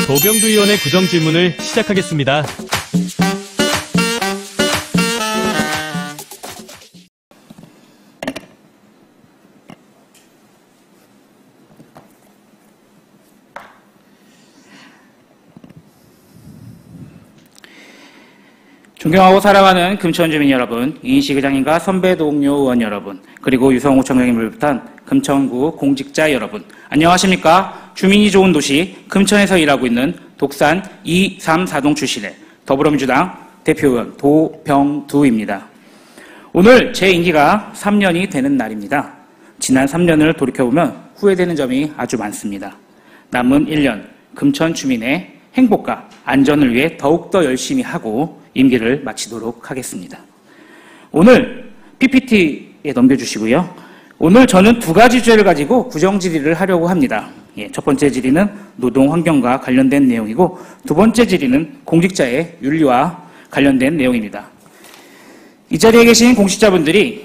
도병두 의원의 구정질문을 시작하겠습니다. 존경하고 사랑하는 금천 주민 여러분, 이인식 의장님과 선배 동료 의원 여러분, 그리고 유성우 청장님을 비롯한 금천구 공직자 여러분, 안녕하십니까? 주민이 좋은 도시 금천에서 일하고 있는 독산 234동 출신의 더불어민주당 대표의원 도병두입니다. 오늘 제 임기가 3년이 되는 날입니다. 지난 3년을 돌이켜보면 후회되는 점이 아주 많습니다. 남은 1년 금천 주민의 행복과 안전을 위해 더욱더 열심히 하고 임기를 마치도록 하겠습니다. 오늘 PPT에 넘겨주시고요. 오늘 저는 두 가지 주제를 가지고 구정질의를 하려고 합니다. 첫 번째 질의는 노동환경과 관련된 내용이고 두 번째 질의는 공직자의 윤리와 관련된 내용입니다. 이 자리에 계신 공직자분들이나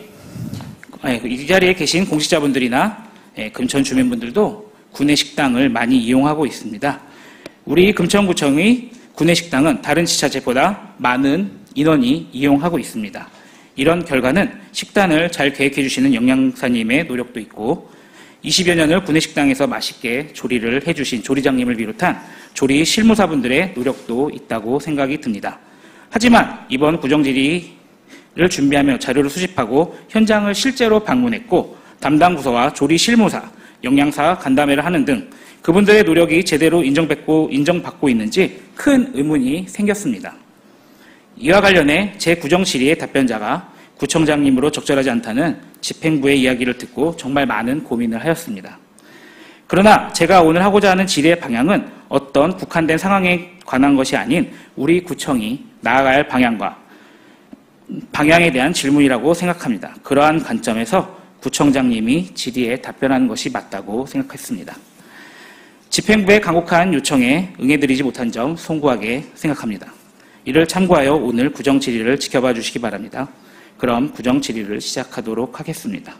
금천 주민분들도 구내식당을 많이 이용하고 있습니다. 우리 금천구청의 구내식당은 다른 지자체보다 많은 인원이 이용하고 있습니다. 이런 결과는 식단을 잘 계획해 주시는 영양사님의 노력도 있고 20여 년을 구내식당에서 맛있게 조리를 해주신 조리장님을 비롯한 조리 실무사분들의 노력도 있다고 생각이 듭니다. 하지만 이번 구정질의를 준비하며 자료를 수집하고 현장을 실제로 방문했고 담당 부서와 조리 실무사, 영양사 간담회를 하는 등 그분들의 노력이 제대로 인정받고 있는지 큰 의문이 생겼습니다. 이와 관련해 제 구정질의의 답변자가 구청장님으로 적절하지 않다는 집행부의 이야기를 듣고 정말 많은 고민을 하였습니다. 그러나 제가 오늘 하고자 하는 질의의 방향은 어떤 국한된 상황에 관한 것이 아닌 우리 구청이 나아갈 방향에 대한 질문이라고 생각합니다. 그러한 관점에서 구청장님이 질의에 답변하는 것이 맞다고 생각했습니다. 집행부의 간곡한 요청에 응해드리지 못한 점 송구하게 생각합니다. 이를 참고하여 오늘 구정질의를 지켜봐 주시기 바랍니다. 그럼 구정질의를 시작하도록 하겠습니다.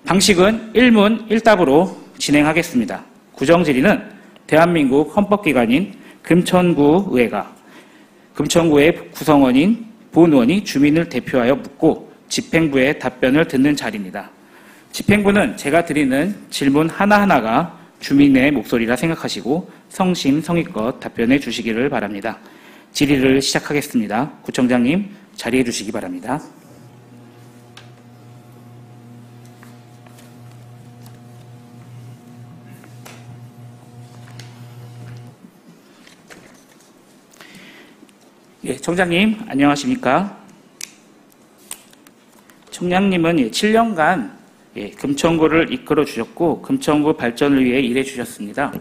방식은 1문 1답으로 진행하겠습니다. 구정질의는 대한민국 헌법기관인 금천구의회가 금천구의 구성원인 본의원이 주민을 대표하여 묻고 집행부의 답변을 듣는 자리입니다. 집행부는 제가 드리는 질문 하나하나가 주민의 목소리라 생각하시고 성심성의껏 답변해 주시기를 바랍니다. 질의를 시작하겠습니다. 구청장님 자리해 주시기 바랍니다. 청장님 안녕하십니까? 청장님은 7년간 금천구를 이끌어 주셨고 금천구 발전을 위해 일해 주셨습니다.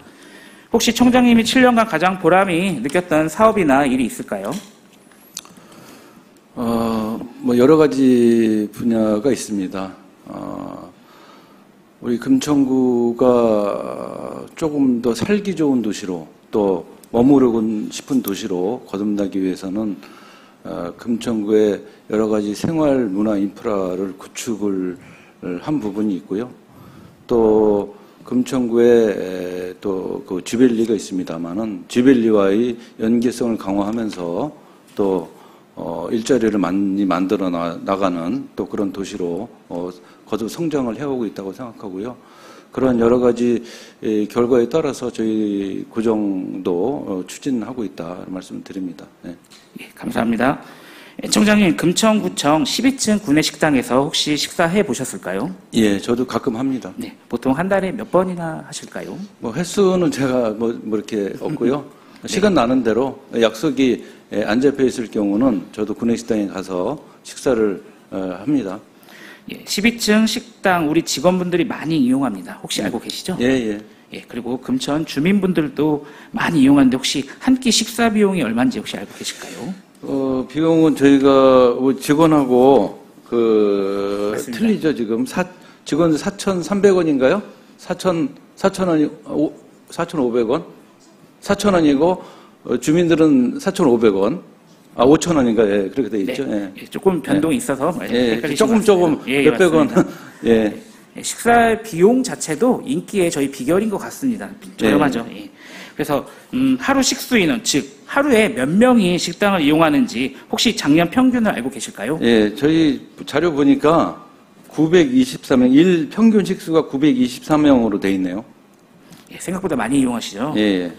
혹시 청장님이 7년간 가장 보람이 느꼈던 사업이나 일이 있을까요? 여러 가지 분야가 있습니다. 우리 금천구가 조금 더 살기 좋은 도시로 또 머무르고 싶은 도시로 거듭나기 위해서는 금천구의 여러 가지 생활 문화 인프라를 구축을 한 부분이 있고요. 또 금천구에 또 그 쥐밸리가 있습니다만은 쥐밸리와의 연계성을 강화하면서 또 일자리를 많이 만들어 나가는 또 그런 도시로 거듭 성장을 해오고 있다고 생각하고요. 그런 여러 가지 결과에 따라서 저희 구정도 추진하고 있다 말씀을 드립니다. 네. 예, 감사합니다. 청장님, 금천구청 12층 구내식당에서 혹시 식사해 보셨을까요? 예, 저도 가끔 합니다. 네, 보통 한 달에 몇 번이나 하실까요? 횟수는 제가 이렇게 없고요. 시간 나는 대로 약속이 안 잡혀 있을 경우는 저도 구내식당에 가서 식사를 합니다. 예, 12층 식당 우리 직원분들이 많이 이용합니다. 혹시 알고 계시죠? 예. 예, 그리고 금천 주민분들도 많이 이용하는데 혹시 한 끼 식사 비용이 얼마인지 혹시 알고 계실까요? 비용은 저희가 직원하고 맞습니다. 틀리죠. 지금 직원 4,300원인가요? 4,500원? 4,000원이고 주민들은 4,500원. 아, 5천 원인가, 예, 그렇게 돼 있죠. 네. 예. 조금 변동이 있어서 예, 헷갈리신 조금, 것 같습니다. 예, 몇백 원, 맞습니다. 예. 식사 비용 자체도 인기의 저희 비결인 것 같습니다. 저렴하죠. 예. 그래서 하루 식수 인원, 즉 하루에 몇 명이 식당을 이용하는지 혹시 작년 평균을 알고 계실까요? 예, 저희 자료 보니까 923명, 평균 식수가 923명으로 돼 있네요. 예, 생각보다 많이 이용하시죠? 예, 예.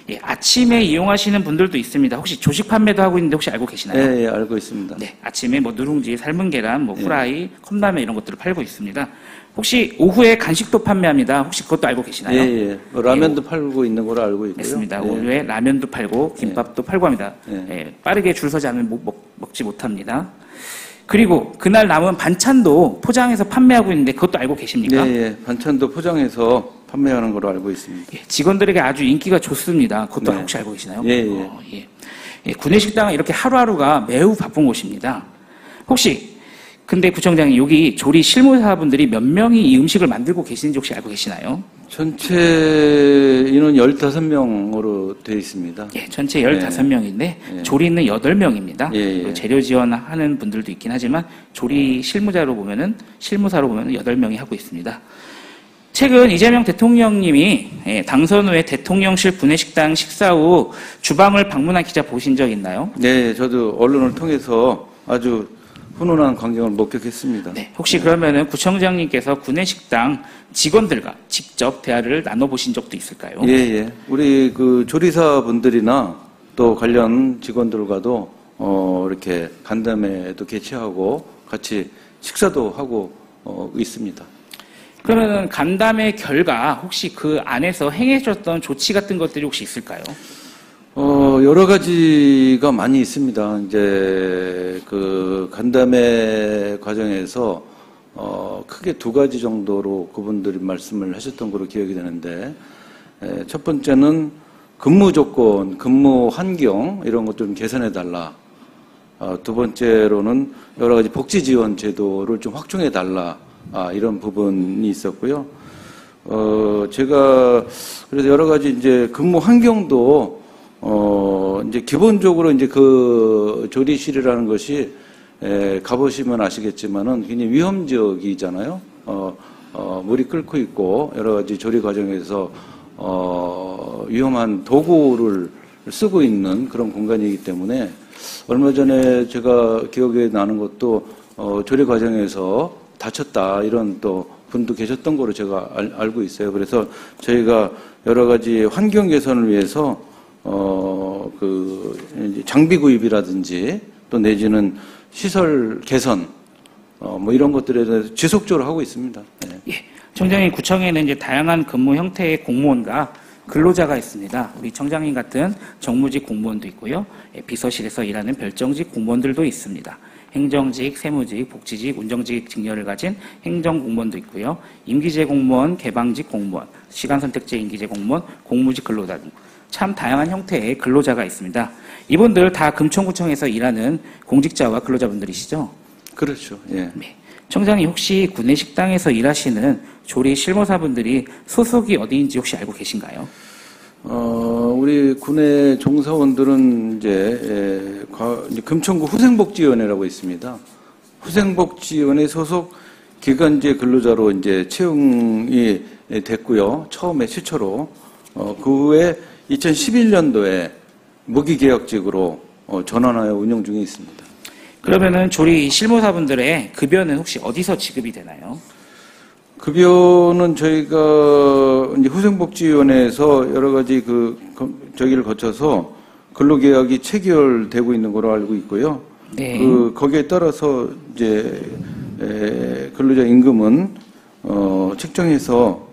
예, 아침에 이용하시는 분들도 있습니다. 혹시 조식 판매도 하고 있는데 혹시 알고 계시나요? 예, 예, 알고 있습니다. 네, 아침에 뭐 누룽지, 삶은 계란, 뭐 후라이, 컵라면 이런 것들을 팔고 있습니다. 혹시 오후에 간식도 판매합니다. 혹시 그것도 알고 계시나요? 예, 예. 뭐 라면도 팔고 있는 걸로 알고 있고요. 맞습니다. 예. 오후에 라면도 팔고 김밥도 팔고 합니다. 예. 예, 빠르게 줄 서지 않으면 먹지 못합니다. 그리고 그날 남은 반찬도 포장해서 판매하고 있는데 그것도 알고 계십니까? 예, 예. 반찬도 포장해서 판매하는 걸로 알고 있습니다. 예, 직원들에게 아주 인기가 좋습니다. 그것도 네. 혹시 알고 계시나요? 예, 예. 예. 예, 구내식당은 이렇게 하루하루가 매우 바쁜 곳입니다. 혹시 근데 구청장님 여기 조리 실무사분들이 몇 명이 이 음식을 만들고 계시는지 혹시 알고 계시나요? 전체 인원 15명으로 되어 있습니다. 예, 전체 15명인데 예. 조리는 8명입니다. 예, 예. 그리고 재료 지원하는 분들도 있긴 하지만 조리 실무사로 보면은 8명이 하고 있습니다. 최근 이재명 대통령님이 당선 후에 대통령실 구내식당 식사 후 주방을 방문한 기자 보신 적 있나요? 네, 저도 언론을 통해서 아주 훈훈한 광경을 목격했습니다. 네, 혹시 그러면은 구청장님께서 구내식당 직원들과 직접 대화를 나눠보신 적도 있을까요? 예, 예. 우리 그 조리사분들이나 또 관련 직원들과도 이렇게 간담회도 개최하고 같이 식사도 하고 있습니다. 그러면은 간담회 결과 혹시 그 안에서 행해졌던 조치 같은 것들이 혹시 있을까요? 여러 가지가 많이 있습니다. 이제 그 간담회 과정에서 크게 두 가지 정도로 그분들이 말씀을 하셨던 걸로 기억이 되는데, 첫 번째는 근무 조건, 근무 환경 이런 것 좀 개선해 달라. 두 번째로는 여러 가지 복지 지원 제도를 좀 확충해 달라. 이런 부분이 있었고요. 제가 그래서 여러 가지 이제 근무 환경도 이제 기본적으로 이제 그 조리실이라는 것이 가보시면 아시겠지만은 굉장히 위험 지역이잖아요. 물이 끓고 있고 여러 가지 조리 과정에서 위험한 도구를 쓰고 있는 그런 공간이기 때문에 얼마 전에 제가 기억에 나는 것도 조리 과정에서 다쳤다 이런 또 분도 계셨던 거로 제가 알고 있어요. 그래서 저희가 여러 가지 환경 개선을 위해서 그 장비 구입이라든지 또 내지는 시설 개선 뭐 이런 것들에 대해서 지속적으로 하고 있습니다. 네. 예, 청장님 구청에는 이제 다양한 근무 형태의 공무원과 근로자가 있습니다. 우리 청장님 같은 정무직 공무원도 있고요. 비서실에서 일하는 별정직 공무원들도 있습니다. 행정직, 세무직, 복지직, 운정직 직렬을 가진 행정공무원도 있고요. 임기제 공무원, 개방직 공무원, 시간선택제 임기제 공무원, 공무직 근로자 등 참 다양한 형태의 근로자가 있습니다. 이분들 다 금천구청에서 일하는 공직자와 근로자분들이시죠? 그렇죠. 예. 네. 청장님 혹시 구내식당에서 일하시는 조리 실무사분들이 소속이 어디인지 혹시 알고 계신가요? 우리 군의 종사원들은 이제 금천구 후생복지위원회라고 있습니다. 후생복지위원회 소속 기간제 근로자로 이제 채용이 됐고요. 처음에 최초로 그 후에 2011년도에 무기계약직으로 전환하여 운영 중에 있습니다. 그러면은 조리 실무사분들의 급여는 혹시 어디서 지급이 되나요? 급여는 저희가 이제 후생복지위원회에서 여러 가지 저기를 거쳐서 근로계약이 체결되고 있는 걸로 알고 있고요. 네. 거기에 따라서 이제 근로자 임금은 책정해서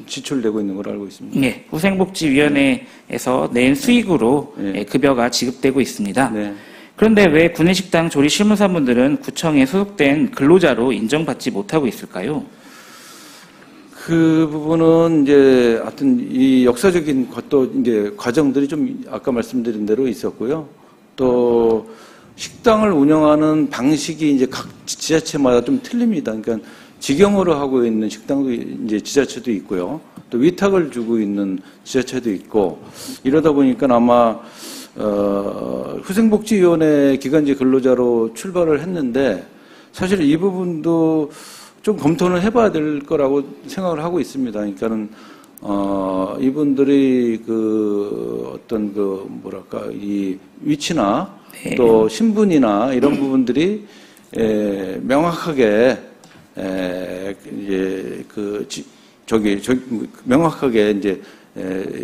지출되고 있는 걸로 알고 있습니다. 네. 후생복지위원회에서 낸 수익으로 네. 급여가 지급되고 있습니다. 네. 그런데 왜 구내식당 조리 실무사분들은 구청에 소속된 근로자로 인정받지 못하고 있을까요? 그 부분은 이제 하여튼 이 역사적인 것도 이제 과정들이 좀 아까 말씀드린 대로 있었고요. 또 식당을 운영하는 방식이 이제 각 지자체마다 좀 틀립니다. 그러니까 직영으로 하고 있는 식당도 이제 지자체도 있고요. 또 위탁을 주고 있는 지자체도 있고 이러다 보니까 아마 후생복지위원회 기간제 근로자로 출발을 했는데 사실 이 부분도 좀 검토는 해봐야 될 거라고 생각을 하고 있습니다. 그러니까는 이분들이 어떤 뭐랄까 이 위치나 네. 또 신분이나 이런 부분들이 명확하게 이제 명확하게 이제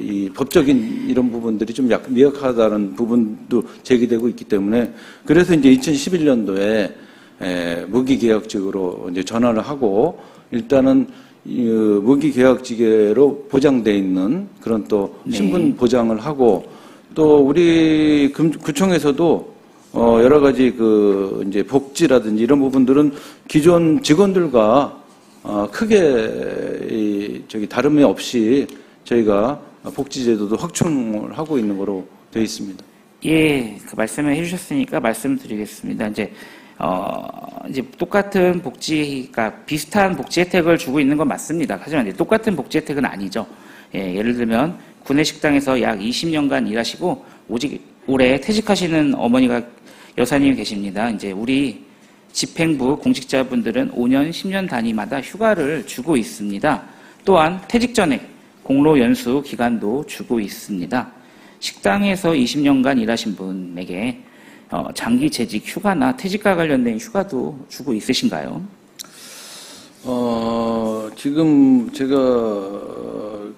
이 법적인 이런 부분들이 좀 미약하다는 부분도 제기되고 있기 때문에 그래서 이제 2011년도에 무기계약직으로 이제 전환을 하고 일단은 무기계약직으로 보장돼 있는 그런 또 신분 보장을 하고 또 우리 구청에서도 여러 가지 이제 복지라든지 이런 부분들은 기존 직원들과 크게 다름이 없이 저희가 복지제도도 확충을 하고 있는 거로 되어 있습니다. 예, 그 말씀을 해주셨으니까 말씀드리겠습니다. 이제 똑같은 그러니까 비슷한 복지 혜택을 주고 있는 건 맞습니다. 하지만 이제 똑같은 복지 혜택은 아니죠. 예, 예를 들면 구내식당에서 약 20년간 일하시고 오직 올해 퇴직하시는 어머니가 여사님이 계십니다. 이제 우리 집행부 공직자분들은 5년, 10년 단위마다 휴가를 주고 있습니다. 또한 퇴직 전에 공로 연수 기간도 주고 있습니다. 식당에서 20년간 일하신 분에게 장기 재직 휴가나 퇴직과 관련된 휴가도 주고 있으신가요? 지금 제가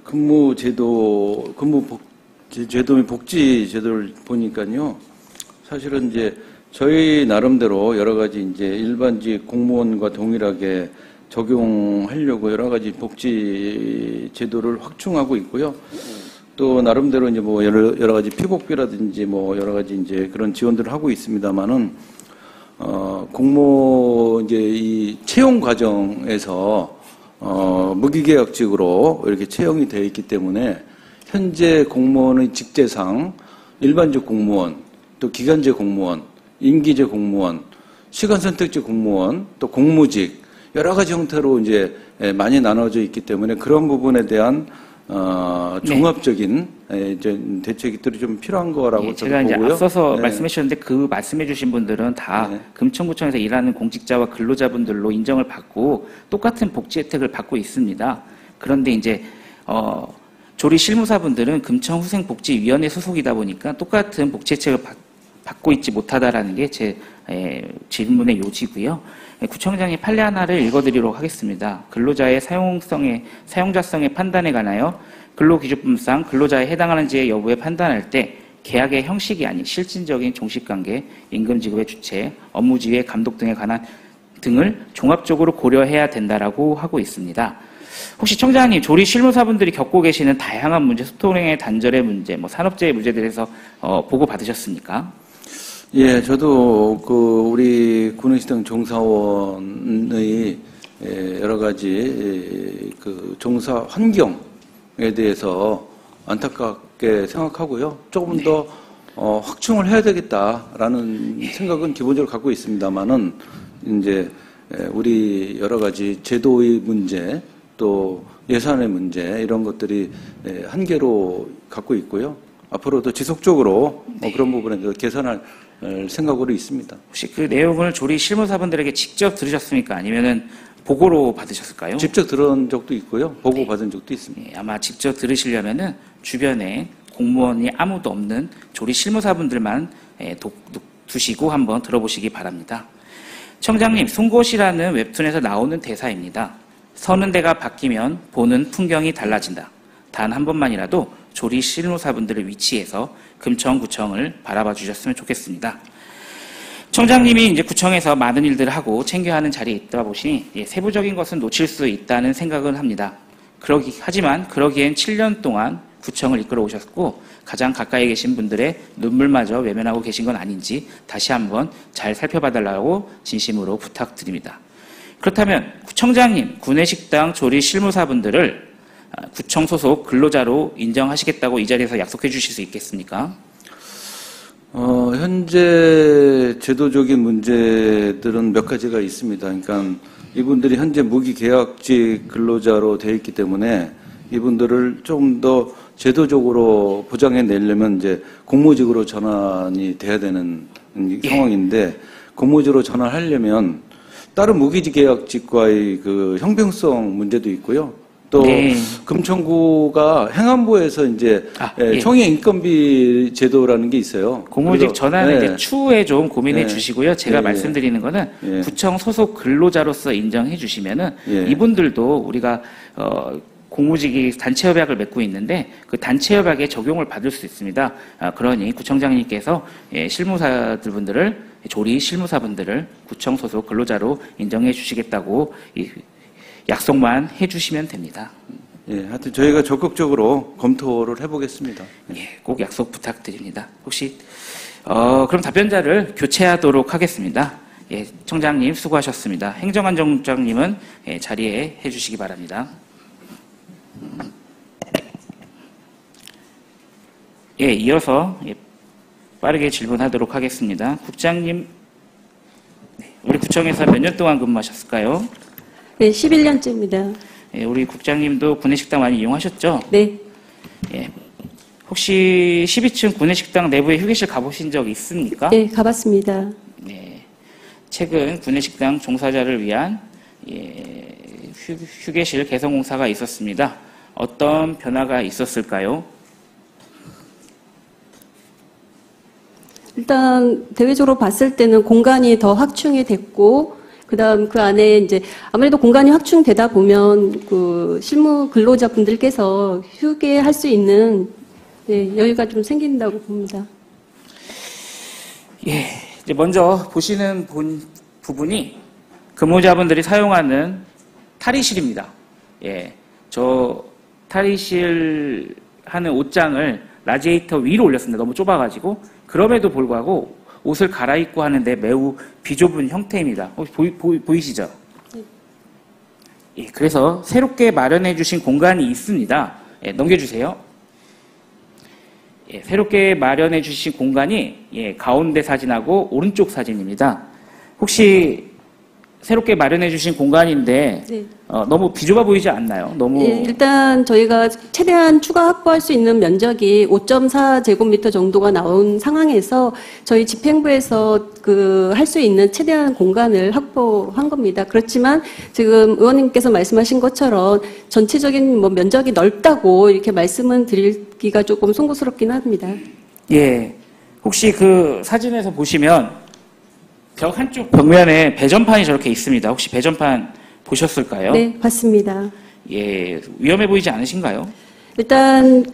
근무제도 및 복지제도를 보니까요. 사실은 이제 저희 나름대로 여러 가지 이제 일반직 공무원과 동일하게 적용하려고 여러 가지 복지 제도를 확충하고 있고요. 또 나름대로 이제 뭐 여러 가지 피복비라든지 뭐 여러 가지 이제 그런 지원들을 하고 있습니다만은 공모 이제 이 채용 과정에서 무기계약직으로 이렇게 채용이 되어 있기 때문에 현재 공무원의 직제상 일반직 공무원, 또 기간제 공무원, 임기제 공무원, 시간선택제 공무원, 또 공무직 여러 가지 형태로 이제 많이 나눠져 있기 때문에 그런 부분에 대한 종합적인 이제 대책들이 좀 필요한 거라고 저도 제가 보고요. 이제 앞서서 말씀해 주셨는데 그 말씀해 주신 분들은 다 금천구청에서 일하는 공직자와 근로자분들로 인정을 받고 똑같은 복지 혜택을 받고 있습니다. 그런데 이제 조리 실무사분들은 금천후생복지위원회 소속이다 보니까 똑같은 복지 혜택을 받고 있지 못하다라는 게 제 질문의 요지고요. 구청장이 판례 하나를 읽어드리도록 하겠습니다. 근로자의 사용자성의 판단에 관하여 근로기준법상 근로자에 해당하는지의 여부에 판단할 때 계약의 형식이 아닌 실질적인 종식관계, 임금지급의 주체, 업무지휘의 감독 등을 종합적으로 고려해야 된다라고 하고 있습니다. 혹시 청장님, 조리 실무사분들이 겪고 계시는 다양한 문제, 소통의 단절의 문제, 산업재해 문제들에 대해서 보고 받으셨습니까? 예, 저도 우리 구내식당 종사원의 여러 가지 종사 환경에 대해서 안타깝게 생각하고요. 조금 더 확충을 해야 되겠다라는 생각은 기본적으로 갖고 있습니다만은 이제 우리 여러 가지 제도의 문제 또 예산의 문제 이런 것들이 한계로 갖고 있고요. 앞으로도 지속적으로 그런 부분에 대해서 개선할 생각으로 있습니다. 혹시 그 내용을 조리 실무사분들에게 직접 들으셨습니까? 아니면은 보고로 받으셨을까요? 직접 들은 적도 있고요. 보고 받은 적도 있습니다. 네, 아마 직접 들으시려면은 주변에 공무원이 아무도 없는 조리 실무사분들만 두시고 한번 들어보시기 바랍니다. 청장님, 송곳이라는 웹툰에서 나오는 대사입니다. 서는 데가 바뀌면 보는 풍경이 달라진다. 단 한 번만이라도 조리 실무사분들을 위치해서 금천구청을 바라봐 주셨으면 좋겠습니다. 청장님이 이제 구청에서 많은 일들을 하고 챙겨야 하는 자리에 있다 보시니 세부적인 것은 놓칠 수 있다는 생각은 합니다. 하지만 그러기엔 7년 동안 구청을 이끌어 오셨고 가장 가까이 계신 분들의 눈물마저 외면하고 계신 건 아닌지 다시 한번 잘 살펴봐달라고 진심으로 부탁드립니다. 그렇다면 구청장님, 구내식당 조리 실무사분들을 구청 소속 근로자로 인정하시겠다고 이 자리에서 약속해 주실 수 있겠습니까? 현재 제도적인 문제들은 몇 가지가 있습니다. 그러니까 이분들이 현재 무기계약직 근로자로 되어 있기 때문에 이분들을 좀 더 제도적으로 보장해 내려면 이제 공무직으로 전환이 돼야 되는 상황인데 공무직으로 전환하려면 다른 무기직 계약직과의 그 형평성 문제도 있고요. 또 네. 금천구가 행안부에서 이제 총회 인건비 제도라는 게 있어요. 공무직 그래서, 전환에 대해 추후에 좀 고민해 네. 주시고요. 제가 예, 말씀드리는 거는 예. 구청 소속 근로자로서 인정해 주시면은 예. 이분들도 우리가 공무직이 단체 협약을 맺고 있는데 그 단체 협약에 적용을 받을 수 있습니다. 그러니 구청장님께서 실무사분들을 조리 실무사분들을 구청 소속 근로자로 인정해 주시겠다고 약속만 해주시면 됩니다. 예, 하여튼 저희가 적극적으로 검토를 해보겠습니다. 예, 꼭 약속 부탁드립니다. 혹시 그럼 답변자를 교체하도록 하겠습니다. 예, 청장님 수고하셨습니다. 행정안전국장님은 자리에 해주시기 바랍니다. 예, 이어서 빠르게 질문하도록 하겠습니다. 국장님, 우리 구청에서 몇 년 동안 근무하셨을까요? 네, 11년째입니다. 예, 우리 국장님도 구내식당 많이 이용하셨죠? 네. 예. 혹시 12층 구내식당 내부에 휴게실 가보신 적 있습니까? 네, 가봤습니다. 네. 최근 구내식당 종사자를 위한 휴게실 개선 공사가 있었습니다. 어떤 변화가 있었을까요? 일단 대외적으로 봤을 때는 공간이 더 확충이 됐고, 그다음 그 안에 이제 아무래도 공간이 확충되다 보면 그 실무 근로자분들께서 휴게할 수 있는 여유가 좀 생긴다고 봅니다. 예. 이제 먼저 보시는 부분이 근무자분들이 사용하는 탈의실입니다. 예. 저 탈의실 하는 옷장을 라지에이터 위로 올렸습니다. 너무 좁아가지고. 그럼에도 불구하고 옷을 갈아입고 하는데 매우 비좁은 형태입니다. 혹시 보이시죠? 네. 예, 그래서 새롭게 마련해 주신 공간이 있습니다. 예, 넘겨주세요. 예, 새롭게 마련해 주신 공간이 가운데 사진하고 오른쪽 사진입니다. 혹시 새롭게 마련해 주신 공간인데 네. 너무 비좁아 보이지 않나요? 너무 예, 일단 저희가 최대한 추가 확보할 수 있는 면적이 5.4제곱미터 정도가 나온 상황에서 저희 집행부에서 그 할 수 있는 최대한 공간을 확보한 겁니다. 그렇지만 지금 의원님께서 말씀하신 것처럼 전체적인 뭐 면적이 넓다고 이렇게 말씀은 드리기가 조금 송구스럽긴 합니다. 예. 혹시 그 사진에서 보시면 벽 한쪽 벽면에 배전판이 저렇게 있습니다. 혹시 배전판 보셨을까요? 네, 봤습니다. 예, 위험해 보이지 않으신가요? 일단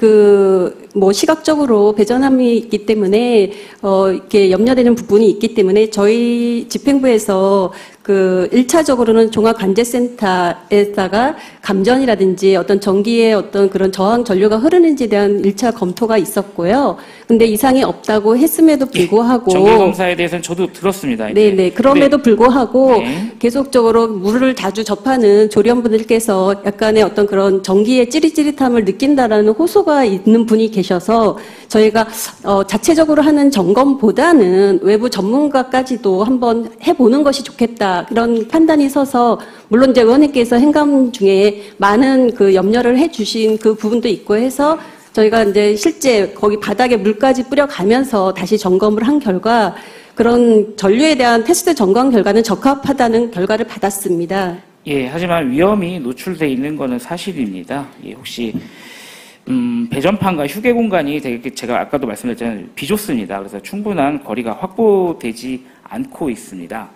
뭐 시각적으로 배전함이 있기 때문에 이렇게 염려되는 부분이 있기 때문에 저희 집행부에서 1차적으로는 종합관제센터에다가 감전이라든지 어떤 전기의 어떤 그런 저항 전류가 흐르는지에 대한 1차 검토가 있었고요. 근데 이상이 없다고 했음에도 불구하고 전기 검사에 대해서는 저도 들었습니다. 네네. 그럼에도 불구하고 네. 계속적으로 물을 자주 접하는 조리원분들께서 약간의 어떤 그런 전기의 찌릿찌릿함을 느낀다라는 호소가 있는 분이 계셔서 저희가 자체적으로 하는 점검보다는 외부 전문가까지도 한번 해보는 것이 좋겠다. 그런 판단이 서서 물론 이제 의원님께서 행감 중에 많은 그 염려를 해주신 그 부분도 있고 해서 저희가 이제 실제 거기 바닥에 물까지 뿌려가면서 다시 점검을 한 결과 그런 전류에 대한 테스트 점검 결과는 적합하다는 결과를 받았습니다. 예, 하지만 위험이 노출돼 있는 것은 사실입니다. 예, 혹시 배전판과 휴게 공간이 되게 제가 아까도 말씀드렸잖아요. 비좁습니다. 그래서 충분한 거리가 확보되지 않고 있습니다.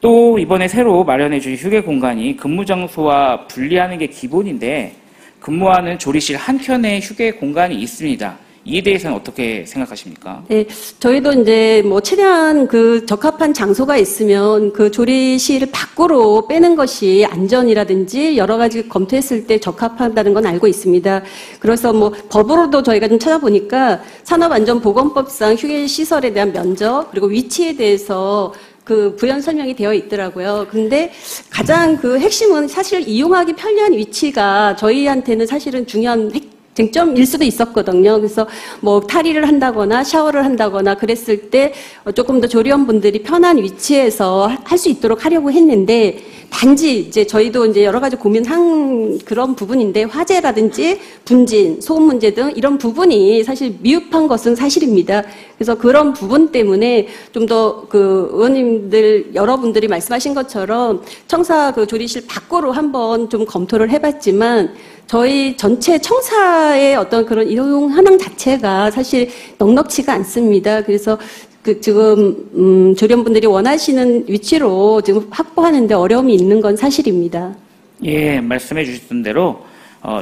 또 이번에 새로 마련해 주신 휴게 공간이 근무 장소와 분리하는 게 기본인데 근무하는 조리실 한켠에 휴게 공간이 있습니다. 이에 대해서는 어떻게 생각하십니까? 네, 저희도 이제 뭐 최대한 그 적합한 장소가 있으면 그 조리실 밖으로 빼는 것이 안전이라든지 여러 가지 검토했을 때 적합하다는 건 알고 있습니다. 그래서 뭐 법으로도 저희가 좀 찾아보니까 산업안전보건법상 휴게 시설에 대한 면적 그리고 위치에 대해서 그 부연 설명이 되어 있더라고요. 근데 가장 그 핵심은 사실 이용하기 편리한 위치가 저희한테는 사실은 중요한 쟁점일 수도 있었거든요. 그래서 뭐 탈의를 한다거나 샤워를 한다거나 그랬을 때 조금 더 조리원분들이 편한 위치에서 할 수 있도록 하려고 했는데 단지 이제 저희도 이제 여러 가지 고민한 그런 부분인데 화재라든지 분진, 소음 문제 등 이런 부분이 사실 미흡한 것은 사실입니다. 그래서 그런 부분 때문에 좀 더 그 의원님들 여러분들이 말씀하신 것처럼 청사 그 조리실 밖으로 한번 좀 검토를 해봤지만 저희 전체 청사의 어떤 그런 이용 현황 자체가 사실 넉넉치가 않습니다. 그래서 그 지금 조련분들이 원하시는 위치로 지금 확보하는데 어려움이 있는 건 사실입니다. 예, 말씀해 주셨던 대로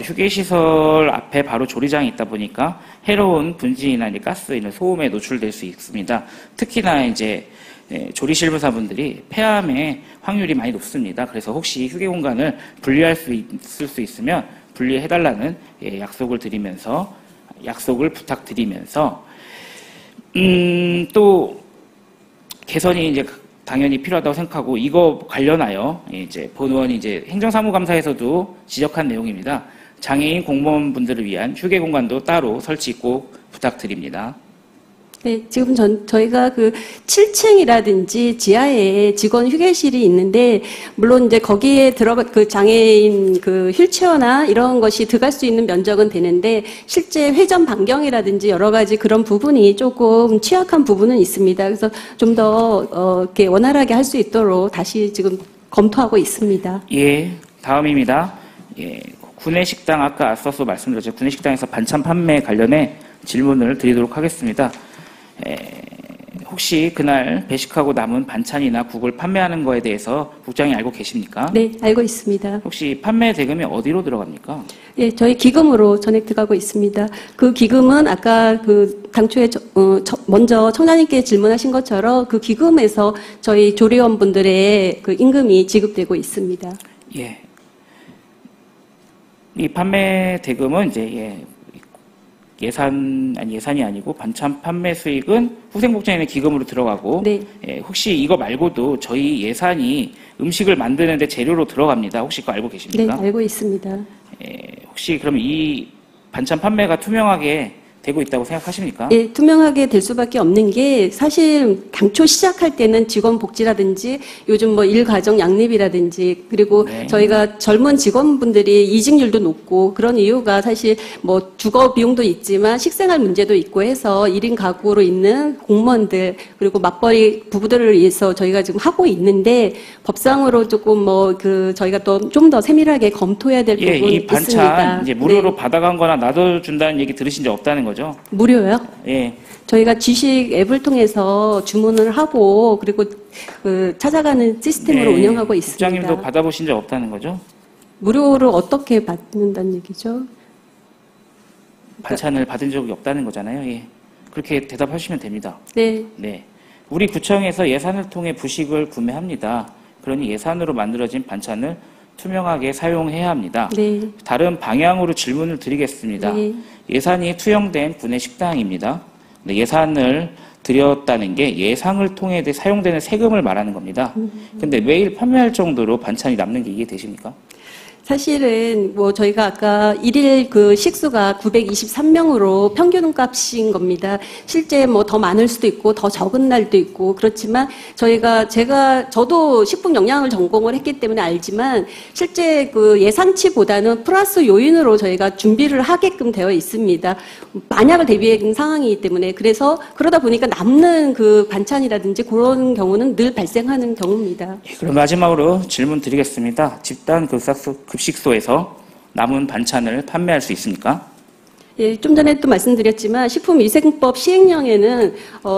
휴게시설 앞에 바로 조리장이 있다 보니까 해로운 분진이나 이제 가스, 이런 소음에 노출될 수 있습니다. 특히나 이제 조리실 부사분들이 폐암의 확률이 많이 높습니다. 그래서 혹시 휴게 공간을 분리할 수 있을 수 있으면 분리해달라는 약속을 부탁드리면서 또 개선이 이제 당연히 필요하다고 생각하고 이거 관련하여 이제 본 의원이 이제 행정사무감사에서도 지적한 내용입니다. 장애인 공무원분들을 위한 휴게 공간도 따로 설치 꼭 부탁드립니다. 네, 지금 저희가 그 7층이라든지 지하에 직원 휴게실이 있는데, 물론 이제 거기에 그 장애인 그 휠체어나 이런 것이 들어갈 수 있는 면적은 되는데, 실제 회전 반경이라든지 여러 가지 그런 부분이 조금 취약한 부분은 있습니다. 그래서 좀 더, 이렇게 원활하게 할 수 있도록 다시 지금 검토하고 있습니다. 예, 다음입니다. 예, 구내식당 아까 앞서서 말씀드렸죠. 구내식당에서 반찬 판매 관련해 질문을 드리도록 하겠습니다. 혹시 그날 배식하고 남은 반찬이나 국을 판매하는 거에 대해서 국장이 알고 계십니까? 네, 알고 있습니다. 혹시 판매 대금이 어디로 들어갑니까? 예, 저희 기금으로 전액 들어가고 있습니다. 그 기금은 아까 그 당초에 먼저 청장님께 질문하신 것처럼 그 기금에서 저희 조리원분들의 그 임금이 지급되고 있습니다. 예. 이 판매 대금은 이제 예산이 아니고 반찬 판매 수익은 후생복지원의 기금으로 들어가고, 네. 혹시 이거 말고도 저희 예산이 음식을 만드는데 재료로 들어갑니다. 혹시 그거 알고 계십니까? 네, 알고 있습니다. 혹시 그럼 이 반찬 판매가 투명하게 되고 있다고 생각하십니까? 예, 투명하게 될 수밖에 없는 게 사실 당초 시작할 때는 직원 복지라든지 요즘 뭐 일가정 양립이라든지 그리고 네. 저희가 젊은 직원분들이 이직률도 높고 그런 이유가 사실 뭐 주거 비용도 있지만 식생활 문제도 있고 해서 1인 가구로 있는 공무원들 그리고 맞벌이 부부들을 위해서 저희가 지금 하고 있는데 법상으로 조금 뭐 그 저희가 또 좀 더 세밀하게 검토해야 될 부분이 있습니다. 이 반찬 이제 무료로 네. 받아간 거나 놔둬준다는 얘기 들으신 적 없다는 거죠? 무료요? 예. 저희가 지식 앱을 통해서 주문을 하고 그리고 그 찾아가는 시스템으로 운영하고 있습니다. 국장님도 받아보신 적 없다는 거죠? 무료로 어떻게 받는다는 얘기죠? 반찬을 받은 적이 없다는 거잖아요. 예. 그렇게 대답하시면 됩니다. 네. 네. 우리 구청에서 예산을 통해 부식을 구매합니다. 그러니 예산으로 만들어진 반찬을 투명하게 사용해야 합니다. 네. 다른 방향으로 질문을 드리겠습니다. 네. 예산이 투영된 구내식당입니다. 네, 예산을 들였다는 게 예상을 통해 사용되는 세금을 말하는 겁니다. 근데 매일 판매할 정도로 반찬이 남는 게 이해되십니까? 사실은 뭐 저희가 아까 일일 그 식수가 923명으로 평균 값인 겁니다. 실제 뭐 더 많을 수도 있고 더 적은 날도 있고 그렇지만 저도 식품 영양을 전공을 했기 때문에 알지만 실제 그 예상치보다는 플러스 요인으로 저희가 준비를 하게끔 되어 있습니다. 만약을 대비한 상황이기 때문에 그래서 그러다 보니까 남는 그 반찬이라든지 그런 경우는 늘 발생하는 경우입니다. 예, 그럼 마지막으로 질문 드리겠습니다. 집단 급식소에서 남은 반찬을 판매할 수 있습니까? 예, 좀 전에 또 말씀드렸지만 식품위생법 시행령에는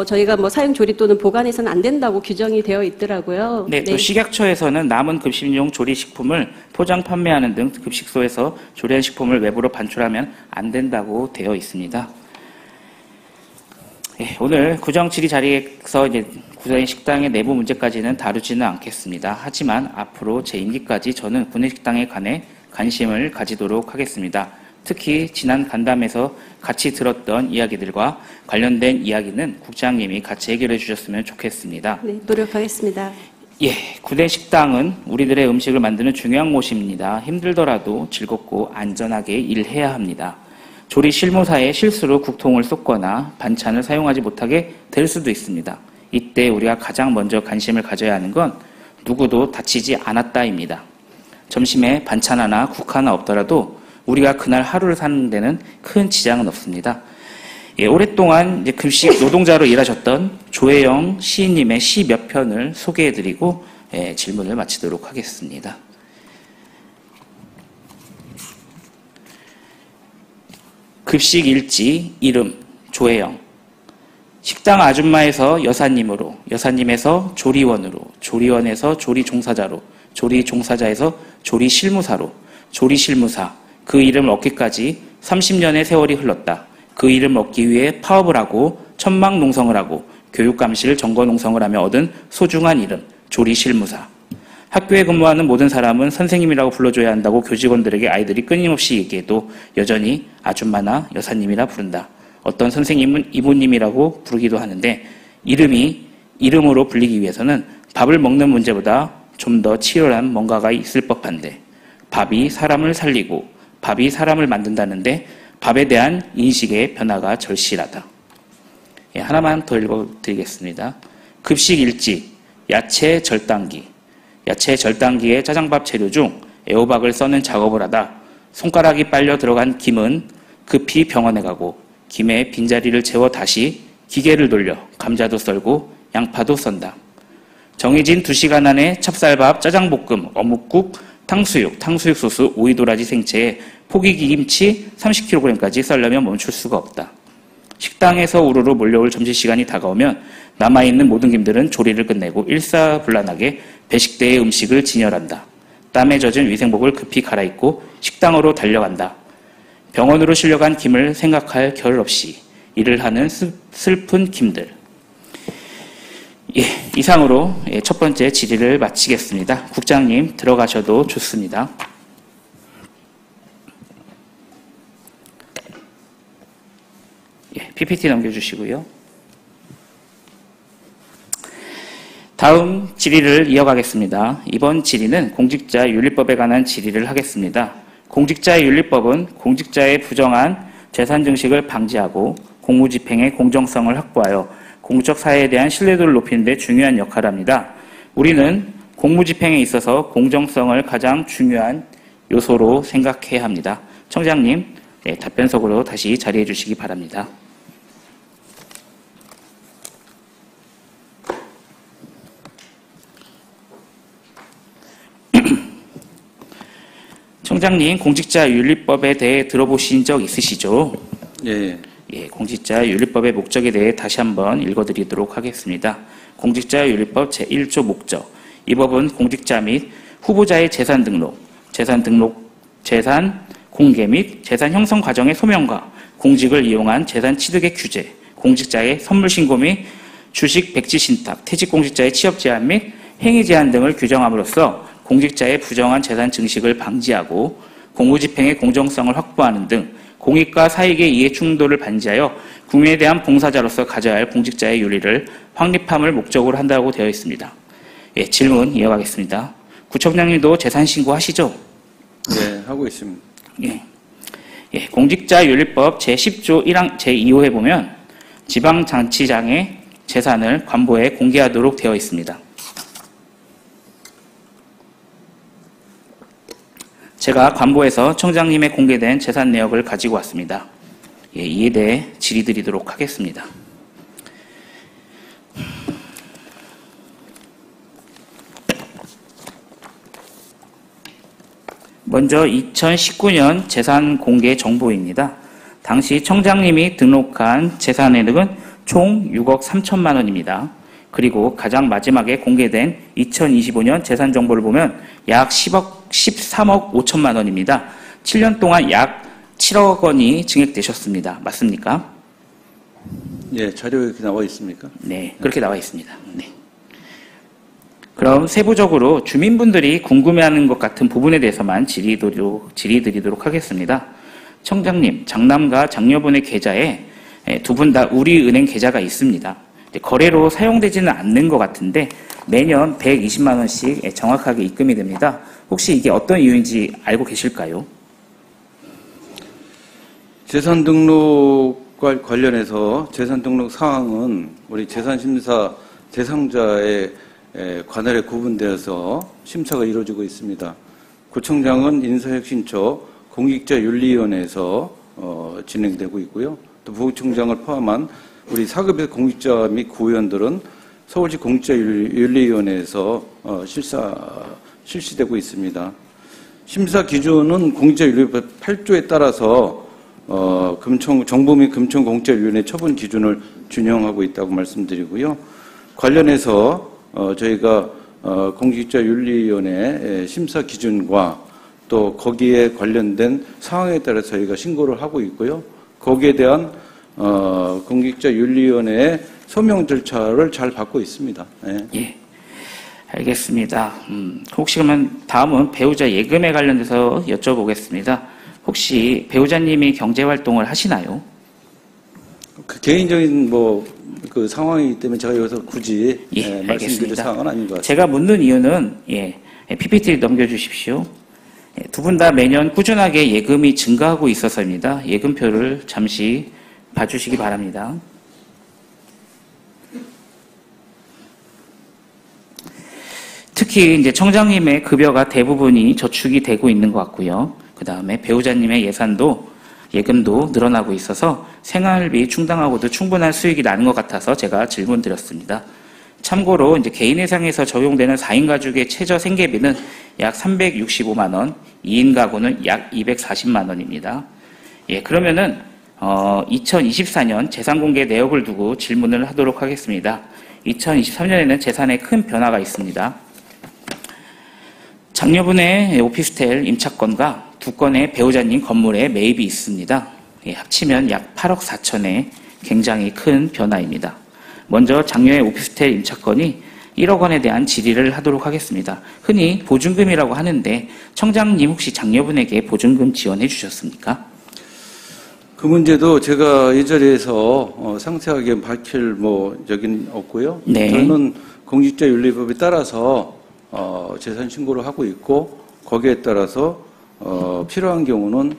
저희가 뭐 사용 조리 또는 보관해서는 안 된다고 규정이 되어 있더라고요. 네, 또 식약처에서는 남은 급식용 조리식품을 포장 판매하는 등 급식소에서 조리한 식품을 외부로 반출하면 안 된다고 되어 있습니다. 예, 오늘 구정 질의 자리에서 이제 구내식당의 내부 문제까지는 다루지는 않겠습니다. 하지만 앞으로 제 임기까지 저는 구내식당에 관해 관심을 가지도록 하겠습니다. 특히 지난 간담회에서 같이 들었던 이야기들과 관련된 이야기는 국장님이 같이 해결해 주셨으면 좋겠습니다. 네, 노력하겠습니다. 예, 구내식당은 우리들의 음식을 만드는 중요한 곳입니다. 힘들더라도 즐겁고 안전하게 일해야 합니다. 조리 실무사의 실수로 국통을 쏟거나 반찬을 사용하지 못하게 될 수도 있습니다. 이때 우리가 가장 먼저 관심을 가져야 하는 건 누구도 다치지 않았다입니다. 점심에 반찬 하나, 국 하나 없더라도 우리가 그날 하루를 사는 데는 큰 지장은 없습니다. 오랫동안 이제 급식 노동자로 일하셨던 조혜영 시인님의 시 몇 편을 소개해드리고 질문을 마치도록 하겠습니다. 급식 일지, 이름, 조혜영. 식당 아줌마에서 여사님으로, 여사님에서 조리원으로, 조리원에서 조리종사자로, 조리종사자에서 조리실무사로, 조리실무사. 그 이름을 얻기까지 30년의 세월이 흘렀다. 그 이름을 얻기 위해 파업을 하고 천막농성을 하고 교육감시를 점거농성을 하며 얻은 소중한 이름, 조리실무사. 학교에 근무하는 모든 사람은 선생님이라고 불러줘야 한다고 교직원들에게 아이들이 끊임없이 얘기해도 여전히 아줌마나 여사님이라 부른다. 어떤 선생님은 이모님이라고 부르기도 하는데 이름으로 불리기 위해서는 밥을 먹는 문제보다 좀 더 치열한 뭔가가 있을 법한데 밥이 사람을 살리고 밥이 사람을 만든다는데 밥에 대한 인식의 변화가 절실하다. 하나만 더 읽어드리겠습니다. 급식 일지, 야채 절단기. 야채 절단기에 짜장밥 재료 중 애호박을 써는 작업을 하다 손가락이 빨려 들어간 김은 급히 병원에 가고 김에 빈자리를 채워 다시 기계를 돌려 감자도 썰고 양파도 썬다. 정해진 2시간 안에 찹쌀밥, 짜장볶음, 어묵국, 탕수육 소스, 오이도라지 생채에 포기김치 30kg까지 썰려면 멈출 수가 없다. 식당에서 우르르 몰려올 점심시간이 다가오면 남아있는 모든 김들은 조리를 끝내고 일사불란하게 배식대의 음식을 진열한다. 땀에 젖은 위생복을 급히 갈아입고 식당으로 달려간다. 병원으로 실려간 김을 생각할 겨를 없이 일을 하는 슬픈 김들. 이상으로 첫 번째 질의를 마치겠습니다. 국장님 들어가셔도 좋습니다. PPT 넘겨주시고요. 다음 질의를 이어가겠습니다. 이번 질의는 공직자윤리법에 관한 질의를 하겠습니다. 공직자윤리법은 공직자의 부정한 재산 증식을 방지하고 공무집행의 공정성을 확보하여 공적 사회에 대한 신뢰도를 높이는 데 중요한 역할을 합니다. 우리는 공무집행에 있어서 공정성을 가장 중요한 요소로 생각해야 합니다. 청장님, 답변석으로 다시 자리해 주시기 바랍니다. 청장님, 공직자윤리법에 대해 들어보신 적 있으시죠? 예. 공직자윤리법의 목적에 대해 다시 한번 읽어드리도록 하겠습니다. 공직자윤리법 제1조 목적. 이 법은 공직자 및 후보자의 재산 공개 및 재산 형성 과정의 소명과 공직을 이용한 재산 취득의 규제, 공직자의 선물 신고 및 주식 백지 신탁, 퇴직 공직자의 취업 제한 및 행위 제한 등을 규정함으로써 공직자의 부정한 재산 증식을 방지하고 공무집행의 공정성을 확보하는 등 공익과 사익의 이해 충돌을 방지하여 국민에 대한 봉사자로서 가져야 할 공직자의 윤리를 확립함을 목적으로 한다고 되어 있습니다. 질문 이어가겠습니다. 구청장님도 재산 신고하시죠? 네, 하고 있습니다. 공직자윤리법 제10조 1항 제2호에 보면 지방자치장의 재산을 관보에 공개하도록 되어 있습니다. 제가 관보에서 청장님의 공개된 재산 내역을 가지고 왔습니다. 이에 대해 질의드리도록 하겠습니다. 먼저 2019년 재산 공개 정보입니다. 당시 청장님이 등록한 재산액은 총 6억 3천만 원입니다. 그리고 가장 마지막에 공개된 2025년 재산 정보를 보면 약 13억 5천만 원입니다. 7년 동안 약 7억 원이 증액되셨습니다. 맞습니까? 예, 자료에 이렇게 나와 있습니까? 네, 그렇게 나와 있습니다. 네. 그럼 세부적으로 주민분들이 궁금해하는 것 같은 부분에 대해서만 질의드리도록 하겠습니다. 청장님, 장남과 장녀분의 계좌에 두 분 다 우리은행 계좌가 있습니다. 거래로 사용되지는 않는 것 같은데 매년 120만 원씩 정확하게 입금이 됩니다. 혹시 이게 어떤 이유인지 알고 계실까요? 재산 등록과 관련해서 재산 등록 사항은 우리 재산심사 대상자의 관할에 구분되어서 심사가 이루어지고 있습니다. 구청장은 인사혁신처 공직자윤리위원회에서 진행되고 있고요. 또 부구청장을 포함한 우리 4급의 공직자 및 구의원들은 서울시 공직자윤리위원회에서 실시되고 있습니다. 심사 기준은 공직자윤리법 8조에 따라서 정부 및 금천공직자위원회 처분 기준을 준용하고 있다고 말씀드리고요. 관련해서 저희가 공직자윤리위원회 심사 기준과 또 거기에 관련된 상황에 따라 저희가 신고를 하고 있고요. 거기에 대한 공직자윤리위원회의 소명 절차를 잘 받고 있습니다. 네. 예, 알겠습니다. 혹시 그러면 다음은 배우자 예금에 관련돼서 여쭤보겠습니다. 혹시 배우자님이 경제활동을 하시나요? 그 개인적인 그 상황이기 때문에 제가 여기서 굳이 말씀드릴 알겠습니다. 사항은 아닌 것 같습니다. 제가 묻는 이유는 PPT 넘겨주십시오. 두 분 다 매년 꾸준하게 예금이 증가하고 있어서입니다. 예금표를 잠시 봐주시기 바랍니다. 특히 이제 청장님의 급여가 대부분이 저축이 되고 있는 것 같고요. 그 다음에 배우자님의 예금도 늘어나고 있어서 생활비 충당하고도 충분한 수익이 나는 것 같아서 제가 질문 드렸습니다. 참고로 이제 개인 예상에서 적용되는 4인 가족의 최저 생계비는 약 365만 원, 2인 가구는 약 240만 원입니다. 그러면은 2024년 재산 공개 내역을 두고 질문을 하도록 하겠습니다. 2023년에는 재산에 큰 변화가 있습니다. 장녀분의 오피스텔 임차권과 두 건의 배우자님 건물에 매입이 있습니다. 합치면 약 8억 4천의 굉장히 큰 변화입니다. 먼저 장녀의 오피스텔 임차권이 1억 원에 대한 질의를 하도록 하겠습니다. 흔히 보증금이라고 하는데 청장님 혹시 장녀분에게 보증금 지원해 주셨습니까? 그 문제도 제가 이 자리에서 상세하게 밝힐 여긴 없고요. 네. 저는 공직자윤리법에 따라서 재산 신고를 하고 거기에 따라서 필요한 경우는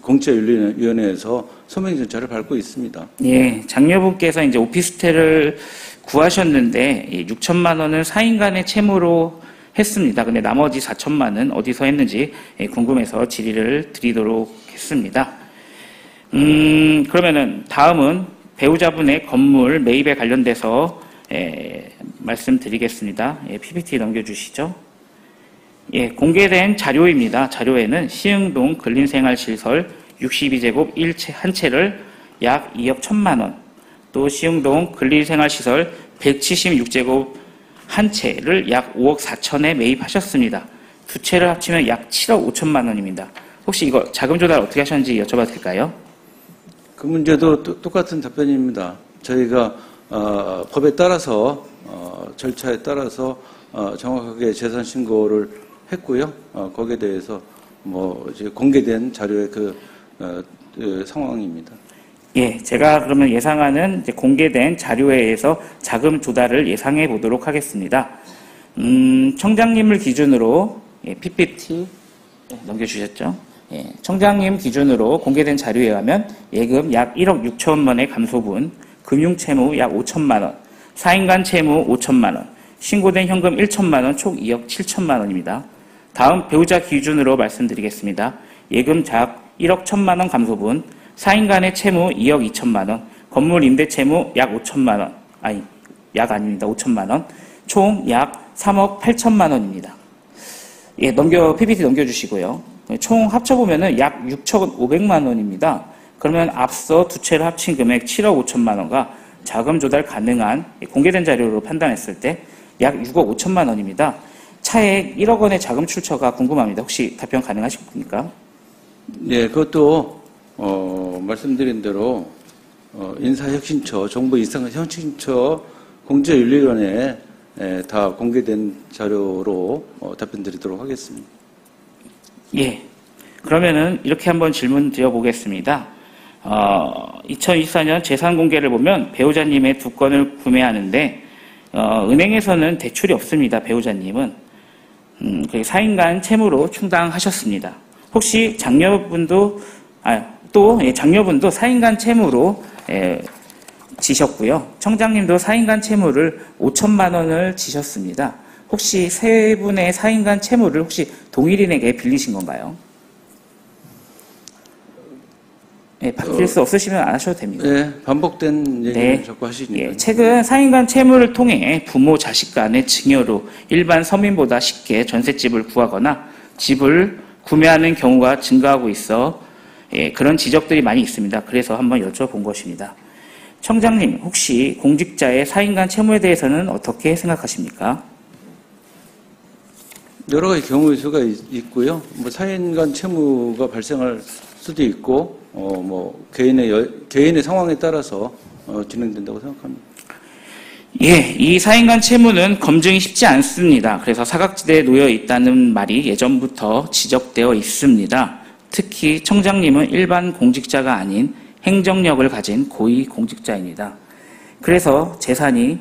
공직자윤리위원회에서 소명 절차를 밟고 있습니다. 예, 장녀분께서 이제 오피스텔을 구하셨는데 6천만 원은 4인 간의 채무로 했습니다. 근데 나머지 4천만 원 어디서 했는지 궁금해서 질의를 드리도록 했습니다. 그러면은 다음은 배우자분의 건물 매입에 관련돼서 말씀드리겠습니다. PPT 넘겨주시죠. 공개된 자료입니다. 자료에는 시흥동 근린생활시설 62제곱 한 채를 약 2억 1천만 원, 또 시흥동 근린생활시설 176제곱 한 채를 약 5억 4천에 매입하셨습니다. 두 채를 합치면 약 7억 5천만 원입니다. 혹시 이거 자금 조달 어떻게 하셨는지 여쭤봐도 될까요? 그 문제도 똑같은 답변입니다. 저희가 법에 따라서 절차에 따라서 정확하게 재산 신고를 했고요. 거기에 대해서 이제 공개된 자료의 그 상황입니다. 제가 그러면 예상하는 이제 공개된 자료에 의해서 자금 조달을 예상해 보도록 하겠습니다. 청장님을 기준으로 PPT 넘겨주셨죠? 청장님 기준으로 공개된 자료에 의하면 예금 약 1억 6천만 원의 감소분, 금융채무 약 5천만 원, 4인 간 채무 5천만 원, 신고된 현금 1천만 원, 총 2억 7천만 원입니다. 다음 배우자 기준으로 말씀드리겠습니다. 예금 약 1억 1천만 원 감소분, 4인 간의 채무 2억 2천만 원, 건물 임대 채무 약 5천만 원, 약 아닙니다. 5천만 원, 총 약 3억 8천만 원입니다. PPT 넘겨주시고요. 총 합쳐보면은 약 6천 5백만 원입니다. 그러면 앞서 두 채를 합친 금액 7억 5천만 원과 자금 조달 가능한 공개된 자료로 판단했을 때 약 6억 5천만 원입니다. 차액 1억 원의 자금 출처가 궁금합니다. 혹시 답변 가능하십니까? 네, 그것도 말씀드린 대로 인사혁신처, 정부 인사혁신처 공직자윤리위원회에 다 공개된 자료로 답변드리도록 하겠습니다. 그러면은 이렇게 한번 질문 드려보겠습니다. 2024년 재산 공개를 보면 배우자님의 두 건을 구매하는데 은행에서는 대출이 없습니다. 배우자님은 4인 간 채무로 충당하셨습니다. 혹시 장녀분도 장녀분도 사인간 채무로 지셨고요. 청장님도 사인간 채무를 5천만 원을 지셨습니다. 혹시 세 분의 사인간 채무를 혹시 동일인에게 빌리신 건가요? 네, 바뀔 수 없으시면 안 하셔도 됩니다. 네, 반복된 얘기를 네. 자꾸 하시니까. 예, 최근 사인간 채무를 통해 부모, 자식 간의 증여로 일반 서민보다 쉽게 전셋집을 구하거나 집을 구매하는 경우가 증가하고 있어 그런 지적들이 많이 있습니다. 그래서 한번 여쭤본 것입니다. 청장님, 혹시 공직자의 사인간 채무에 대해서는 어떻게 생각하십니까? 여러 가지 경우의 수가 있고요. 뭐 사인간 채무가 발생할 수도 있고, 개인의 상황에 따라서 진행된다고 생각합니다. 예, 이 사인간 채무는 검증이 쉽지 않습니다. 그래서 사각지대에 놓여 있다는 말이 예전부터 지적되어 있습니다. 특히 청장님은 일반 공직자가 아닌 행정력을 가진 고위 공직자입니다. 그래서 재산이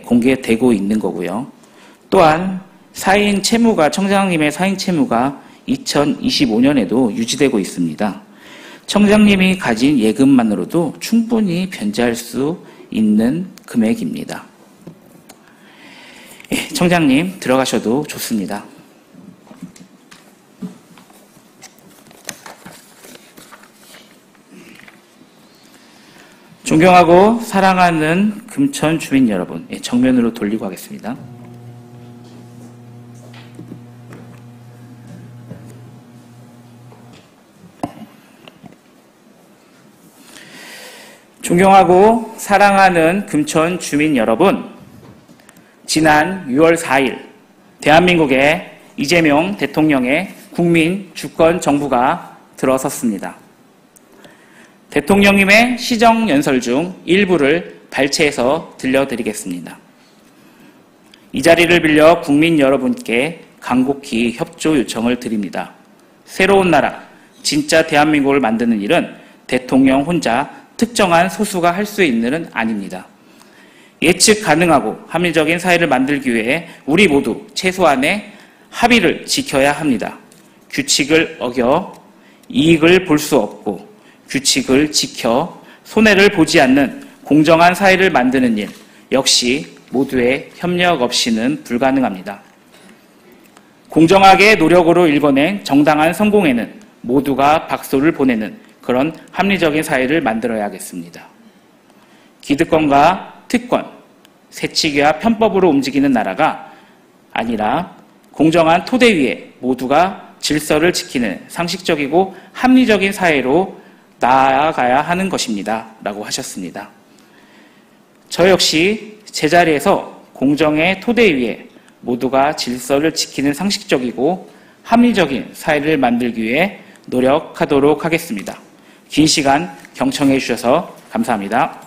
공개되고 있는 거고요. 또한 청장님의 사인 채무가 2025년에도 유지되고 있습니다. 청장님이 가진 예금만으로도 충분히 변제할 수 있는 금액입니다. 청장님 들어가셔도 좋습니다. 존경하고 사랑하는 금천 주민 여러분, 정면으로 돌리고 하겠습니다. 존경하고 사랑하는 금천 주민 여러분, 지난 6월 4일 대한민국의 이재명 대통령의 국민 주권 정부가 들어섰습니다. 대통령님의 시정연설 중 일부를 발췌해서 들려드리겠습니다. 이 자리를 빌려 국민 여러분께 간곡히 협조 요청을 드립니다. 새로운 나라, 진짜 대한민국을 만드는 일은 대통령 혼자 특정한 소수가 할 수 있는 일은 아닙니다. 예측 가능하고 합리적인 사회를 만들기 위해 우리 모두 최소한의 합의를 지켜야 합니다. 규칙을 어겨 이익을 볼 수 없고 규칙을 지켜 손해를 보지 않는 공정한 사회를 만드는 일 역시 모두의 협력 없이는 불가능합니다. 공정하게 노력으로 일궈낸 정당한 성공에는 모두가 박수를 보내는 그런 합리적인 사회를 만들어야겠습니다. 기득권과 특권, 세치기와 편법으로 움직이는 나라가 아니라 공정한 토대 위에 모두가 질서를 지키는 상식적이고 합리적인 사회로 나아가야 하는 것입니다. 라고 하셨습니다. 저 역시 제자리에서 공정의 토대 위에 모두가 질서를 지키는 상식적이고 합리적인 사회를 만들기 위해 노력하도록 하겠습니다. 긴 시간 경청해 주셔서 감사합니다.